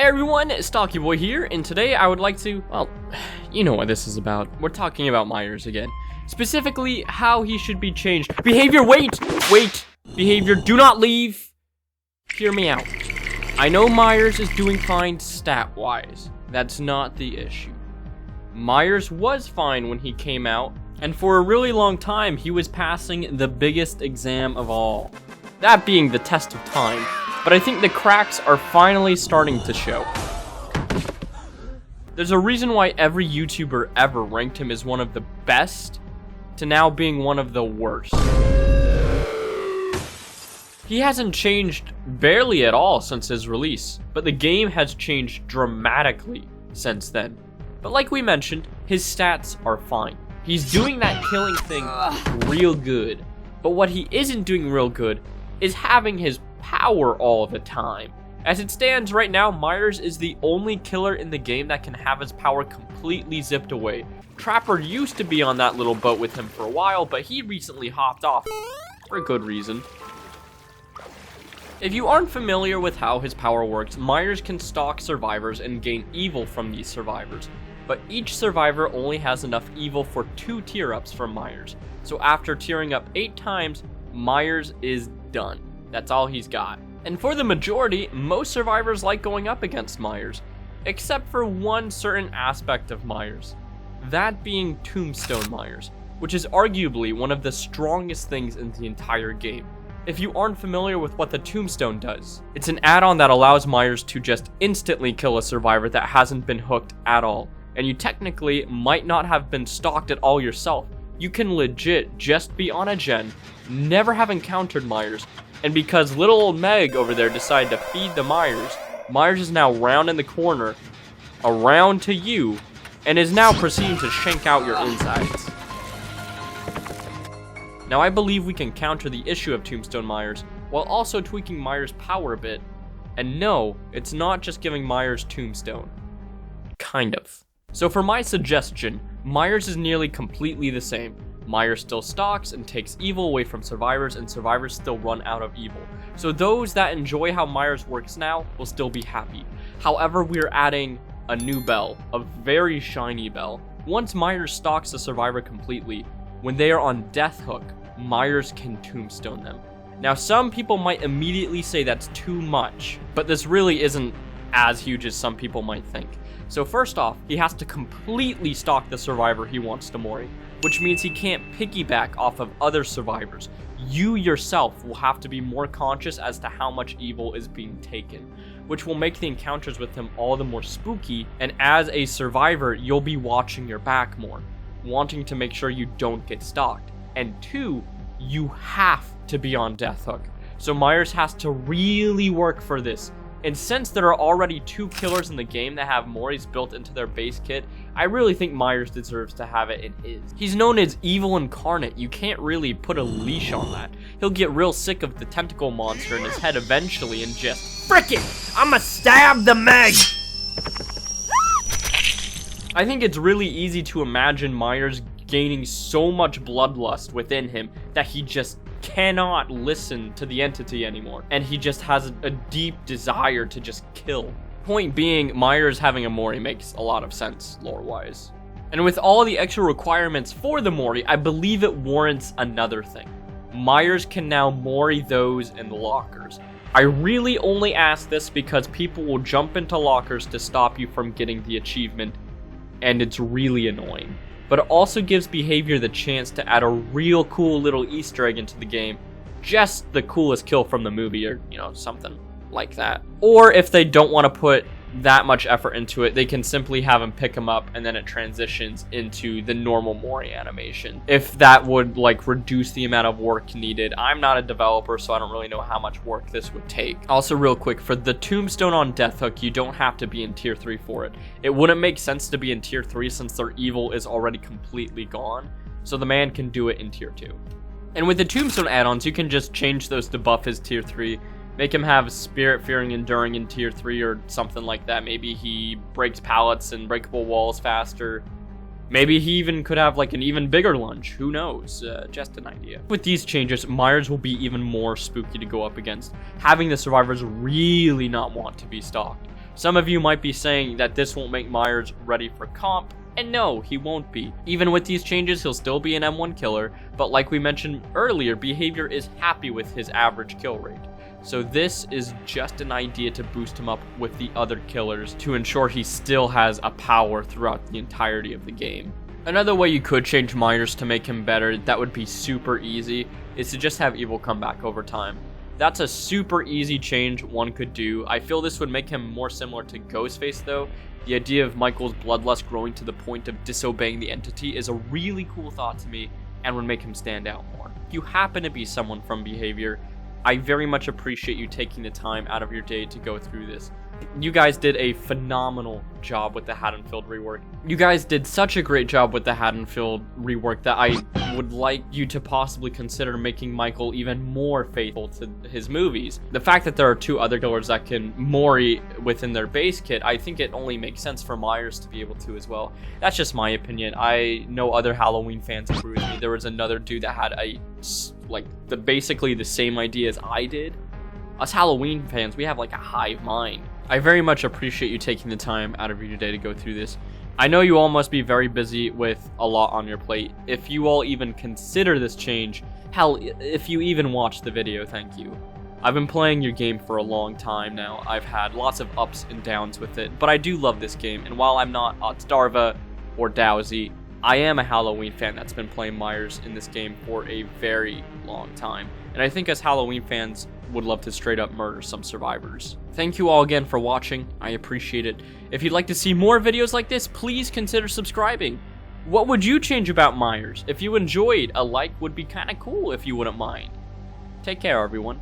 everyone, Stalky Boy here, and today I would like to, well, you know what this is about. We're talking about Myers again. Specifically, how he should be changed. Behavior, wait! Behavior, do not leave! Hear me out. I know Myers is doing fine stat-wise. That's not the issue. Myers was fine when he came out, and for a really long time, he was passing the biggest exam of all. That being the test of time. But I think the cracks are finally starting to show. There's a reason why every YouTuber ever ranked him as one of the best to now being one of the worst. He hasn't changed barely at all since his release, but the game has changed dramatically since then. But like we mentioned, his stats are fine. He's doing that killing thing real good, but what he isn't doing real good is having his power all the time. As it stands right now, Myers is the only killer in the game that can have his power completely zipped away. Trapper used to be on that little boat with him for a while, but he recently hopped off for a good reason. If you aren't familiar with how his power works, Myers can stalk survivors and gain evil from these survivors, but each survivor only has enough evil for 2 tier-ups from Myers. So after tiering up 8 times, Myers is done. That's all he's got. And for the majority, most survivors like going up against Myers, except for one certain aspect of Myers. That being Tombstone Myers, which is arguably one of the strongest things in the entire game. If you aren't familiar with what the Tombstone does, it's an add-on that allows Myers to just instantly kill a survivor that hasn't been hooked at all. And you technically might not have been stalked at all yourself. You can legit just be on a gen, never have encountered Myers, and because little old Meg over there decided to feed the Myers, Myers is now round in the corner, around to you, and is now proceeding to shank out your insides. Now I believe we can counter the issue of Tombstone Myers, while also tweaking Myers' power a bit. And no, it's not just giving Myers Tombstone. Kind of. So for my suggestion, Myers is nearly completely the same. Myers still stalks and takes evil away from survivors, and survivors still run out of evil. So those that enjoy how Myers works now will still be happy. However, we're adding a new bell, a very shiny bell. Once Myers stalks the survivor completely, when they are on death hook, Myers can tombstone them. Now some people might immediately say that's too much, but this really isn't as huge as some people might think. So first off, he has to completely stalk the survivor he wants to mori, which means he can't piggyback off of other survivors. You yourself will have to be more conscious as to how much evil is being taken, which will make the encounters with him all the more spooky, and as a survivor, you'll be watching your back more, wanting to make sure you don't get stalked. And 2, you have to be on death hook. So Myers has to really work for this. And since there are already 2 killers in the game that have moris built into their base kit, I really think Myers deserves to have it in his. He's known as Evil Incarnate. You can't really put a leash on that. He'll get real sick of the tentacle monster in his head eventually and just, frick it! I'ma stab the Meg! I think it's really easy to imagine Myers gaining so much bloodlust within him that he just cannot listen to the entity anymore, and he just has a deep desire to just kill. Point being, Myers having a mori makes a lot of sense lore-wise. And with all the extra requirements for the mori, I believe it warrants another thing. Myers can now mori those in the lockers. I really only ask this because people will jump into lockers to stop you from getting the achievement, and it's really annoying. But it also gives Behavior the chance to add a real cool little Easter egg into the game. Just the coolest kill from the movie, or, something like that. Or if they don't want to put that much effort into it, they can simply have him pick him up and then it transitions into the normal mori animation. If that would, reduce the amount of work needed. I'm not a developer, so I don't really know how much work this would take. Also, real quick, for the Tombstone on Death Hook, you don't have to be in Tier 3 for it. It wouldn't make sense to be in Tier 3 since their evil is already completely gone, so the man can do it in Tier 2. And with the Tombstone add-ons, you can just change those to buff his Tier 3, make him have Spirit, Fearing, Enduring in Tier 3 or something like that. Maybe he breaks pallets and breakable walls faster. Maybe he even could have an even bigger lunge. Who knows? Just an idea. With these changes, Myers will be even more spooky to go up against, having the survivors really not want to be stalked. Some of you might be saying that this won't make Myers ready for comp, and no, he won't be. Even with these changes, he'll still be an M1 killer, but like we mentioned earlier, Behavior is happy with his average kill rate. So this is just an idea to boost him up with the other killers to ensure he still has a power throughout the entirety of the game. Another way you could change Myers to make him better, that would be super easy, is to just have Evil come back over time. That's a super easy change one could do. I feel this would make him more similar to Ghostface though. The idea of Michael's bloodlust growing to the point of disobeying the entity is a really cool thought to me and would make him stand out more. If you happen to be someone from Behavior, I very much appreciate you taking the time out of your day to go through this. You guys did a phenomenal job with the Haddonfield rework. You guys did such a great job with the Haddonfield rework that I would like you to possibly consider making Michael even more faithful to his movies. The fact that there are 2 other killers that can Mori within their base kit, I think it only makes sense for Myers to be able to as well. That's just my opinion. I know other Halloween fans agree with me. There was another dude that had basically the same idea as I did. Us Halloween fans, we have like a hive mind. I very much appreciate you taking the time out of your day to go through this. I know you all must be very busy with a lot on your plate. If you all even consider this change, hell, if you even watch the video, thank you. I've been playing your game for a long time now. I've had lots of ups and downs with it, but I do love this game. And while I'm not Starva or Dowsy, I am a Halloween fan that's been playing Myers in this game for a very long time. And I think as Halloween fans would love to straight up murder some survivors. Thank you all again for watching. I appreciate it. If you'd like to see more videos like this, please consider subscribing. What would you change about Myers? If you enjoyed, a like would be kind of cool if you wouldn't mind. Take care, everyone.